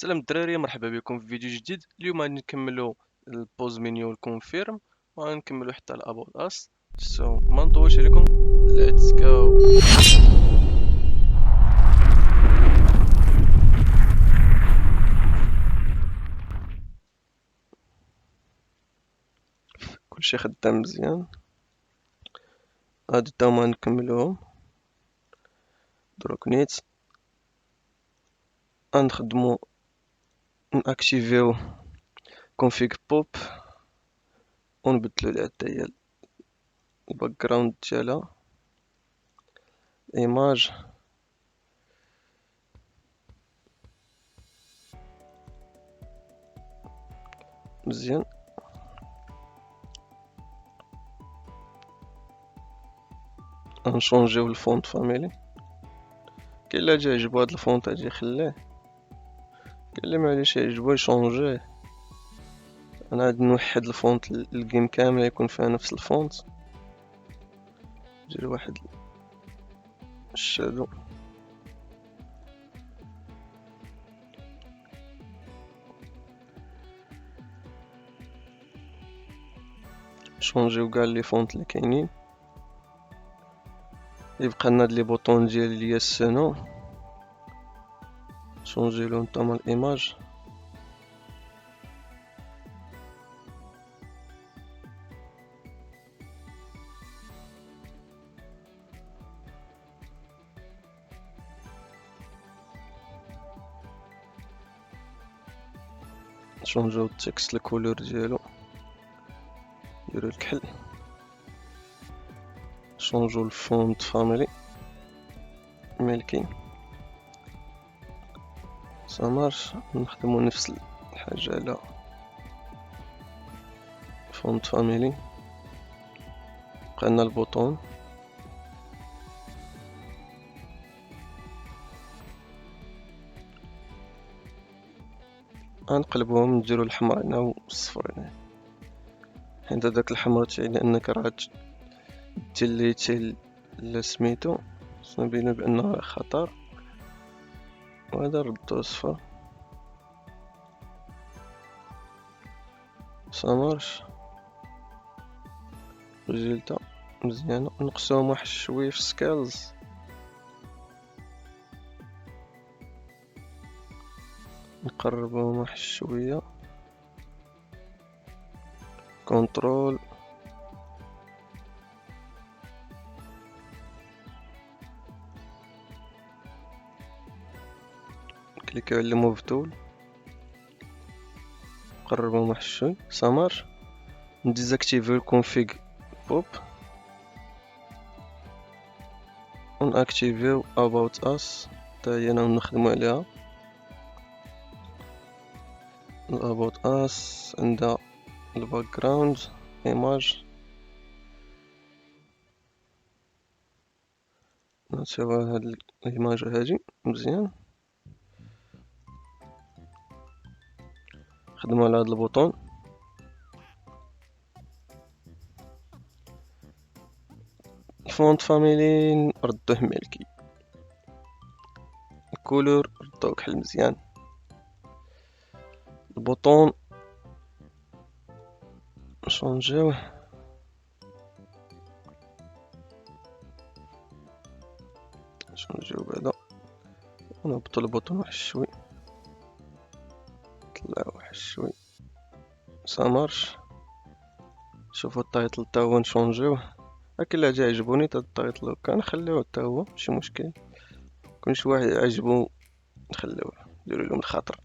السلام الدراري، مرحبا بكم في فيديو جديد. اليوم غادي نكملوا البوز منيو والكونفيرم، وغنكملوا حتى الابوت اس. ما نطولش عليكم، ليتس جو. كلشي خدام مزيان. هادو تا هما نكملوهم. دروك نيت غنخدمو ناكتيفيو config pop ونبدلو ليها حتى هي الباك جراوند ديالها ايماج. مزيان، غنشونجيو الفونت فاميلي. كاين اللي جا يعجبو هاد الفونت هادي يخليه، كاين اللي معليش يعجبو يشونجيه. انا غادي نوحد الفونت الجيم كامله يكون فيها نفس الفونت. ندير واحد الشادو شونجيو كاع لي فونت اللي كاينين. يبقى لنا هاد لي بوطون ديال الياسانو، شونجي لهم نتوما الايماج. شونجيو التكست الكولور ديالو، نديرو الكحل. شونجيو الفونت فاميلي ملكي سامارش. نخدمو نفس الحاجة على فونت فاميلي. بقالنا البوطون، غنقلبوهم نديرو الحمر هنا والصفر هنا، حيت هداك الحمر تعني انك راه ديليتي سميتو، نبينو بانه خطر، وهذا ردو صفر. سامارش ريزلتا مزيانة. نقصوهم واحد شوية في سكيلز، نقربوهم واحد شوية. كنترول كليكيو على موف تول، نقربوهم واحد شوية. سامارش نديزاكتيفيو الكونفيغ بوب ونأكتيفيو about us، تا هي انا نخدمو عليها. about us عندها الباك جراوند ايماج، نسيو هاد الايماج هادي مزيان. خدمو على هاد البوطون، الفونت فاميلي ردوه ملكي، الكولور ردوه كحل مزيان. البوطون نشونجيوه، نشونجيو بعدا ونهبطو البوطون واحد شوي، نطلعو واحد شوي. سامارش شوفو التايتل تا هو نشونجيوه. هاك اللي جا عجبوني تا التايتل هكا نخليوه تا هو ماشي مشكل. كل شي واحد عجبو نخليوه، نديرو لهم الخاطر.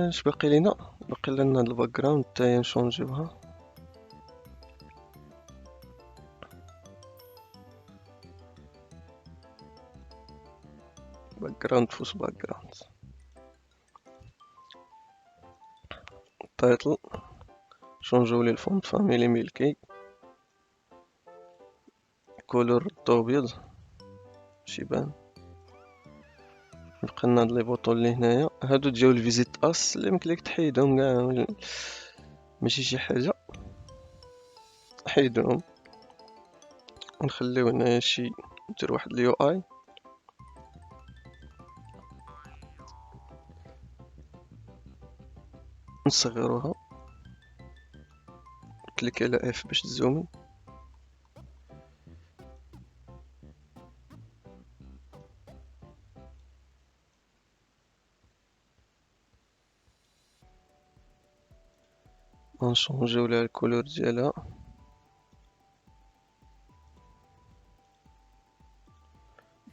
اش باقي لينا؟ باقي لنا هاد الباك جراوند تا هي نشونجيوها. باك جراوند فوس باك جراوند. التايتل شونجيو لي الفونت فاميلي ملكي، كولور ردو ابيض باش يبان. بقى لنا هاد لي بوطون اللي هنايا، هادو ديال الفيزيت اس اللي يمكن لك تحيدهم كاع، ماشي شي حاجه. حيدهم ونخليو هنايا شي، ندير واحد اليو اي. نصغروها، كليك على اف باش تزومي. غنشونجيو ليها الكولور ديالها،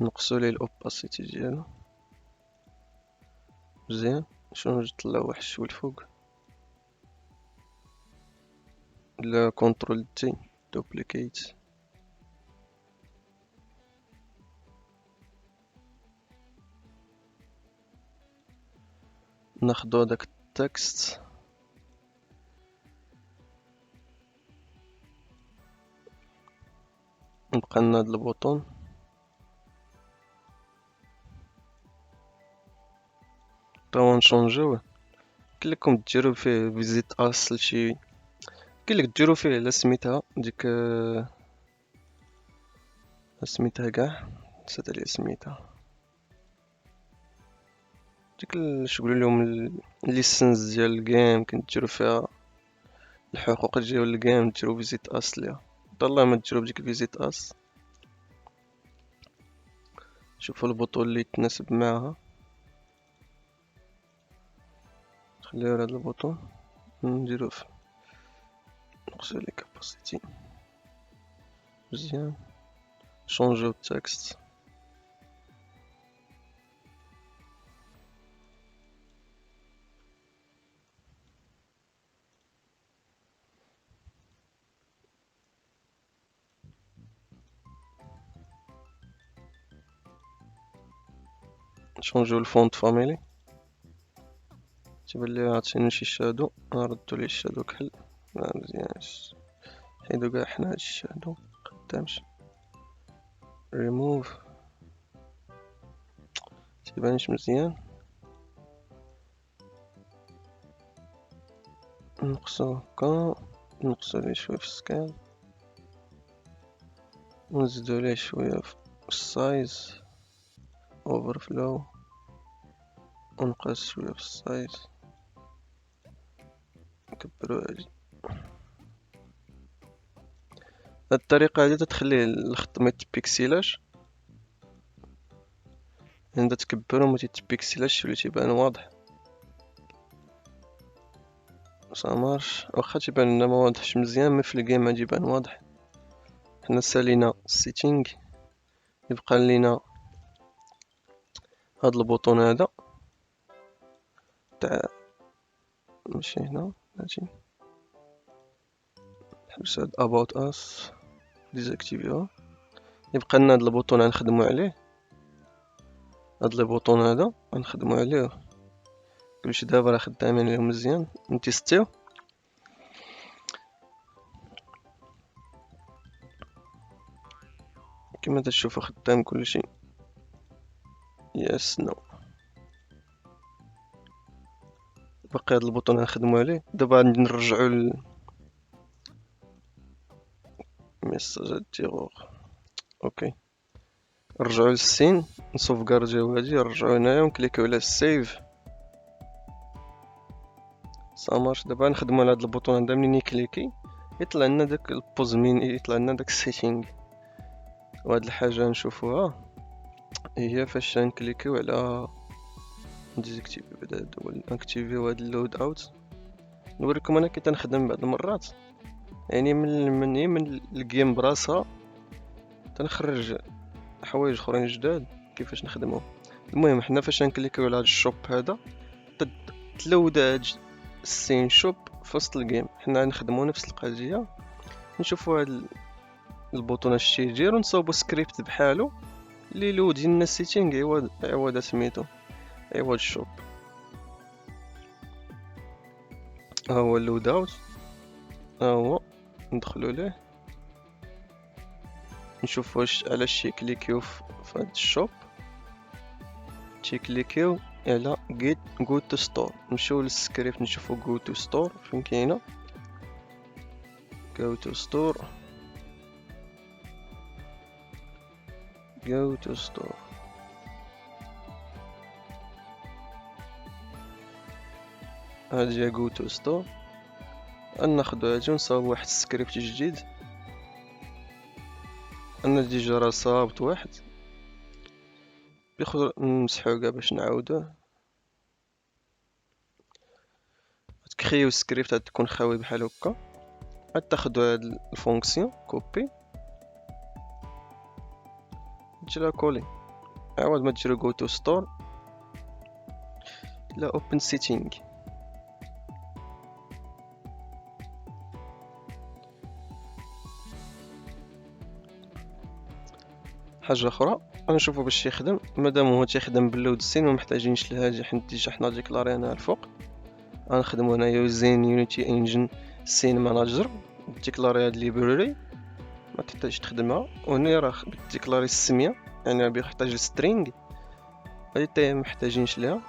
نقصو ليه الاوباسيتي ديالها مزيان، نشونج نطلع واحد شويه الفوق، لا كونترول تي دوبليكيت. ناخدو هداك التكست نبقى لنا هاد البوطون توا نشونجيوه. كلكم ديروا فيه فيزيت اس لشي، كلك ديروا فيه لا سميتها ديك سميتها كاع نسيت عليها سميتها، ديك شغلوا لهم الليسنس ديال الجيم كنتديروا فيها الحقوق ديال الجيم، ديروا فيزيت اس ليها. والله ما ديروا بديك فيزيت اس، شوفوا البطول اللي يتناسب معها، خليو هاد البطون نديرو فيه، نقصو لي كاباسيتي مزيان، شونجيو التكست. نشونجيو الفونت فاميلي، تيبان لي عطيني شي شادو، نردو ليه الشادو كحل، مزيان حيدو كاع حنا هاد الشادو مقدامش، ريموف متيبانش مزيان، نقصو هكا، نقصو ليه شوية في السكال، ونزيدو ليه شوية في السايز اوفرفلو، ونقص شوية في السايز، نكبرو هادي. هاد الطريقة هادي تتخلي الخط ميتبيكسيلاش، عند تكبرو متيتبيكسيلاش ولا تيبان واضح، سامارش واخا تيبان لنا مواضحش مزيان مي في الجيم غادي يبان واضح. حنا سالينا السيتينغ، يبقى لينا هاد البوطون هذا تاع ماشي هنا، هادي نحبس هاد about us ديزاكتيفيوها. يبقى لنا هاد البوطون غنخدمو عليه، هاد البوطون هذا غنخدمو عليه، كلشي دابا راه خدامين عليه مزيان، نتيستيو. كما تشوفوا خدام كلشي، يس نو. باقي هاد البوطون غنخدمو عليه، دابا غادي نرجعو ميساج ديغور، اوكي نرجعو للسين، نسوفكارديو هادي، نرجعو هنايا ونكليكيو على السيف، صامارش. دابا نخدمو على هاد البوطون هذا، منين يكليكي يطلع لنا داك البوز، مين يطلع لنا داك السيتينغ. وهاد الحاجة نشوفوها هي فاش نكليكيو على ديزاكتيفي بعدا اكتيفيو هاد اللود اوت. نوريكم انا كي تنخدم بعض المرات، يعني من الجيم براسها تنخرج حوايج اخرين جداد كيفاش نخدمو. المهم حنا فاش نكليكيو على هاد الشوب هذا تلود هاد السين شوب في وسط الجيم، حنا نخدمو نفس القضيه، نشوفو هاد البوطون اش تيدير ونصاوبو سكريبت بحالو اللي لود لنا السيتينغ عوض سميتو عوض الشوب. ها هو اللود اوت، ها هو ندخلو ليه نشوف واش علاش يكليكيو في هاد الشوب، تيكليكيو على جيت جو تو ستور، نمشيو للسكريبت نشوفو جو تو ستور فين كاينه، جو تو ستور جو تو ستور. هادي هي جو تو ستور. ناخدو هادي ونصاوب واحد السكريبت جديد. انا ديجا راه صاوبت واحد، بيخو نمسحو كاع باش نعاودوه. تكريو سكريبت عاد تكون خاوي بحال هكا. عاد تاخدو هاد الفونكسيون كوبي تجيلا كولي. عوض ما ديرو جو تو ستور لا اوبن سيتينغ. حاجه اخرى غنشوفو باش يخدم. مادام هو تيخدم باللود سين ما محتاجينش لهادي حيت ديجا حنا ديكلاريناها الفوق. غنخدمو هنايا زين يونيتي انجن سين ماناجر. ديكلاري هاد ليبراري ما تحتاجش تخدمها، وهنا راه ديكلاري السميه يعني بيحتاج سترينغ. هادي حتى محتاجينش ليها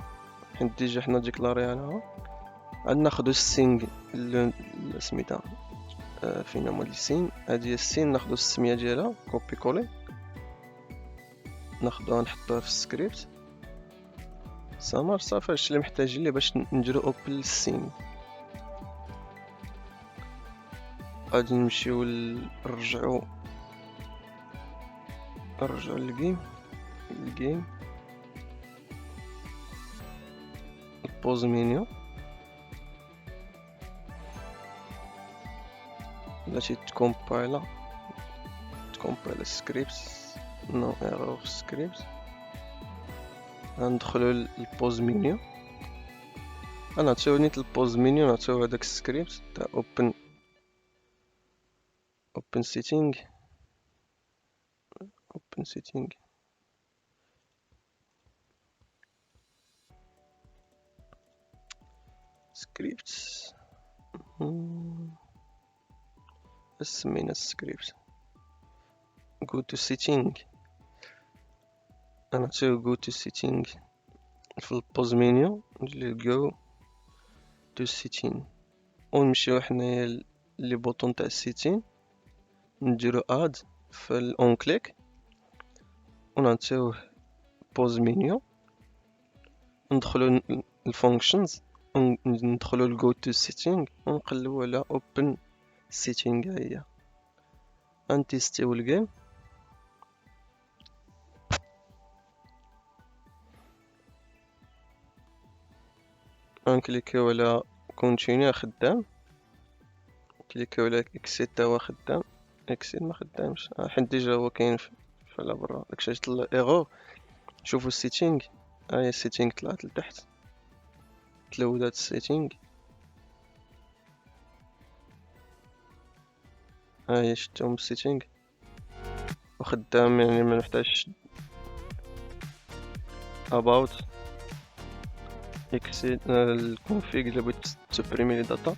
حيت ديجا حنا ديكلاريها لها. عاد ناخدو السينغ سميتها فين هما السين. هادي هي السين، ناخدو السميه ديالها كوبي كولي ناخدوها نحطوها في السكريبت. سامر صافي هادشي اللي محتاجين ليه باش نديرو اوبن للسين. غادي نمشيو نرجعو للجيم البوز مينيو. بلاتي تكومبايلا سكريبت نو ايرور سكريبت. غندخلو للبوز مينيو. غنعطيو نيت البوز مينيو، نعطيو هداك السكريبت تاع اوبن سيتينغ سكريبت. سمينا السكريبت go to setting. غنعطيو go to setting في البوز مينيو ندير go to setting، ونمشيو حنايا لي بوطون تاع السيتين نديرو اد في الاون كليك، ونعطيوه بوز مينيو، ندخلو الفانكشنز ندخلو لجو تو سيتينغ ونقلبو على اوبن سيتينغ. هي غنتيستيو الجيم. غنكليكيو على كونتينيو خدام، كليكيو على اكسيت تا هو خدام. اكسيت ما خدامش حيت ديجا هو كاين على برا. داكشي طلع ايرور. شوفو السيتينغ، هاهي السيتينغ طلعت لتحت، تلودات السيتينغ. هاهي شفتهم السيتينغ وخدام، يعني ما نحتاجش about exit الكونفيغ اللي بغيت تسبريمي لي داتا.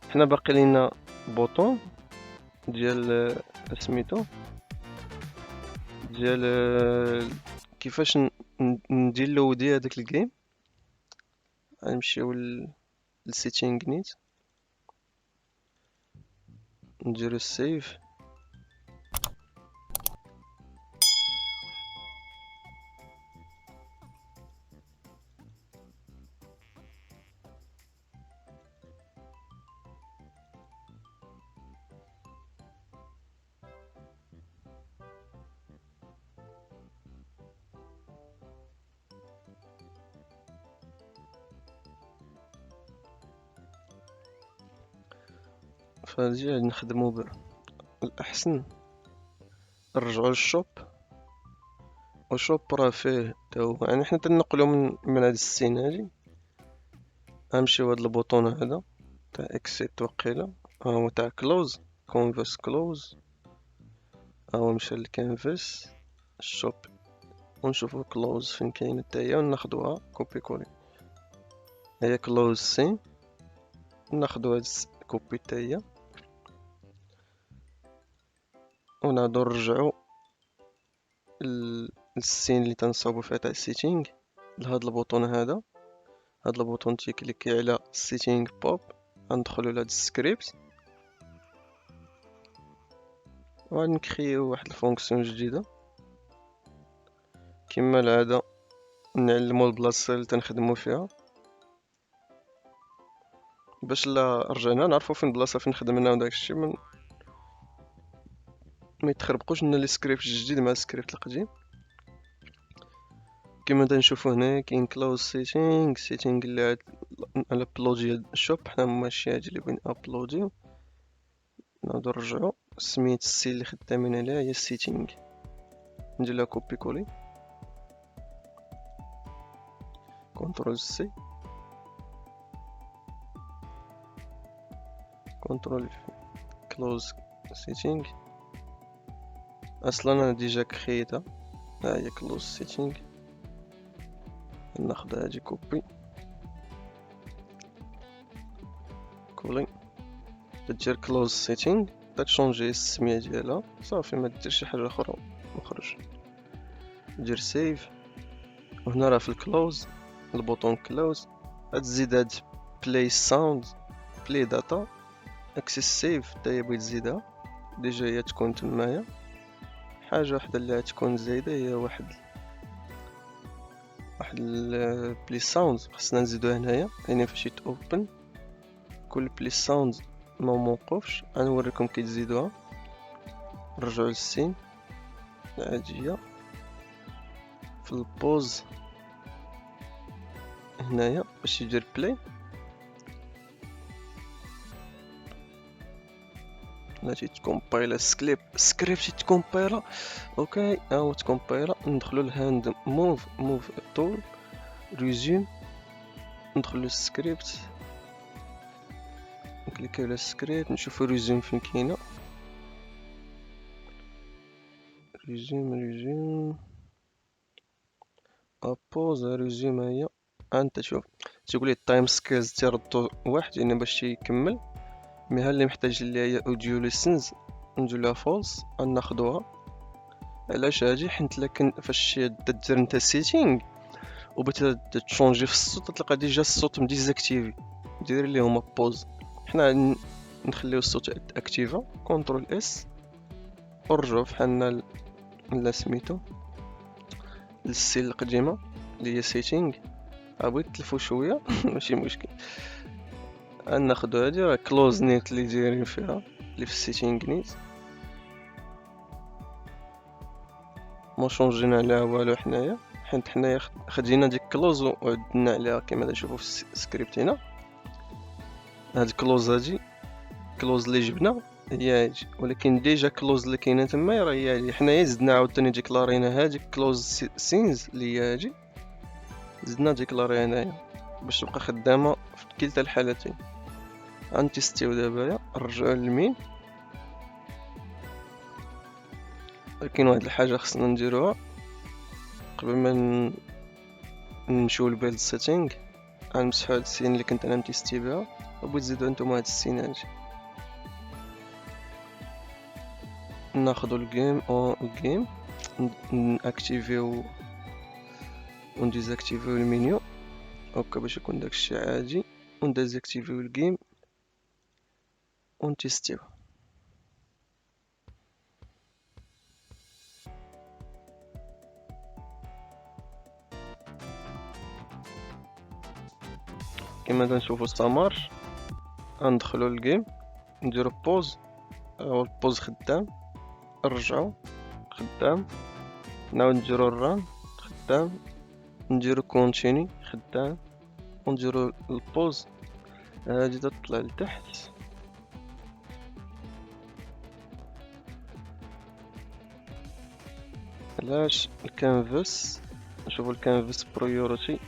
حنا باقي لينا بوطون ديال سميتو ديال كيفاش ندير لودي هذاك الجيم. غنمشيو للسيتينغ نيت، نديرو السيف. فهادي غادي نخدمو الأحسن نرجعو للشوب. وشوب راه فيه تا هو، يعني حنا تنقلو من هاد السين هادي. غنمشيو هاد البوطون هذا تاع اكسيت وقيلا، ها هو تاع كلوز كونفرس كلوز، ها هو مشى للكانفاس الشوب، ونشوفو كلوز فين كاينه حتى هي وناخدوها كوبي كولي. هي كلوز سين، ناخدو هاد كوبي حتى هي ونعاودو نرجعو السين اللي تنصاوبو فيها تاع السيتينغ لهاد البوطون هذا. هاد البوطون تيكليكي على سيتينغ بوب، غندخلو لهاد السكريبت وغادي نكريو واحد الفونكسيون جديدة كما العادة، نعلمو البلاصة اللي تنخدمو فيها. باش لا رجعنا نعرفو فين بلاصه فين خدمنا وداكشي ما يتخربقوش لنا لي سكريبت الجديد مع السكريبت القديم. كما تنشوفو هنا كاين كلوز سيتينغ اللي على ابلودي شوب. حنا ماشي هادي اللي بغينا ابلوديو، نعاودو نرجعو سميت السي اللي خدامين عليها هي سيتينغ. ندير لها كوبي كولي كنترول سي كنترول كلوز سيتينغ. اصلا انا ديجا كريتها، ها هي كلوز سيتينغ. ناخد هادي كوبي كولي. تدير كلوز سيتينغ تشونجي السمية ديالها صافي، ما دير شي حاجه اخرى وخرج. دير سيف، وهنا راه في الكلوز البوطون كلوز تزيد هاد بلاي ساوند بلاي داتا اكسس سيف حتى هي بغيت تزيدها ديجا هي تكون تمايا. حاجه وحده اللي غتكون زايده هي واحد البلاي ساوند خصنا نزيدوها هنايا. يعني فاش اوبن كل بلاي ساوند ما موقفش، غنوريكم كي تزيدوها. نرجعوا للسين العاديه في البوز هنايا باش يدير بلاي. لا تيتكومبايلا سكريبت تيتكومبايلا. اوكي ها هو تكومبايلا. ندخلو لهاند موف تول ريزوم، ندخلو للسكريبت نكليكيو على السكريبت نشوفو ريزوم فين كاينه. ريزوم ابوز ريزوم هي. انت شوف تيقول لي التايم سكيلز تيردو واحد يعني باش يكمل. مي ها اللي محتاج ليها هي اوديو ليسنز ندير لها فولس ناخدوها. علاش هادي؟ حيت لكن فاش دير انت سيتينغ وبغيتي تشونجي في الصوت تلقى ديجا الصوت مديزاكتيفي. دير لي هما بوز. حنا نخليو الصوت اكتيفا كنترول اس ونرجعو فحالنا لا سميتو للسيل القديمه اللي هي سيتينغ. بغيت تلفو شويه ماشي مشكل. ناخدو هادي راه كلوز نيت اللي دايرين فيها اللي في السيتينغ نيت ما شونجينا عليها والو حنايا، حيت حنايا خدينا ديك كلوز وعدلنا عليها كما تشوفوا في السكريبت. هنا هاد كلوز هادي كلوز اللي جبنا هي هادي، ولكن ديجا كلوز اللي كاينه تما راه هي هادي. حنايا زدنا عاوتاني ديكلارينا هاديك كلوز سينز اللي هي هادي، زدنا ديكلاري هنايا باش تبقى خدامه في كلتا الحالتين. غنتيستيو دابا. نرجعو للمين. كاين واحد الحاجه خصنا نديروها قبل ما نمشيو لبيلد سيتينغ. غنمسحو هاد السين اللي كنت انا نتيستي بها وبغيت تزيدو نتوما هاد السين هادي. ناخدو الجيم او الجيم ناكتيفيو ونديزاكتيفيو المنيو هكا باش يكون داكشي عادي، ونديزاكتيفيو الجيم ونتيستيو. كما تنشوفو استمر. غندخلو للجيم نديرو بوز. هو البوز خدام، نرجعو خدام، نعاود نديرو الران خدام، نديرو كونتيني خدام، ونديرو البوز. هادي تطلع لتحت. علاش الكانفاس؟ نشوفو الكانفاس بريوريتي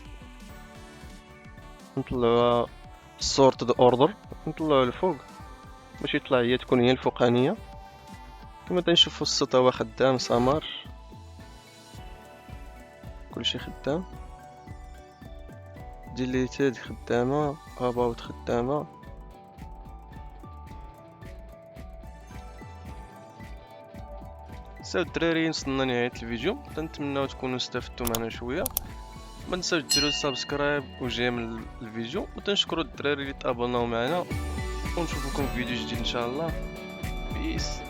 نطلعوها سورتد اوردر، نطلعوها الفوق باش يطلع هي تكون هي الفوقانيه. كما تنشوفو الصوت هو خدام سمر، كلشي خدام. ديليتد خدامه، اباوت خدامه. ساو الدراري وصلنا لنهاية الفيديو، كنتمناو تكونوا استفدتوا معنا شويه. ما تنساوش ديروا سبسكرايب وجيم الفيديو، وتنشكروا الدراري اللي تابوناو معنا، ونشوفكم في فيديو جديد ان شاء الله. بيس.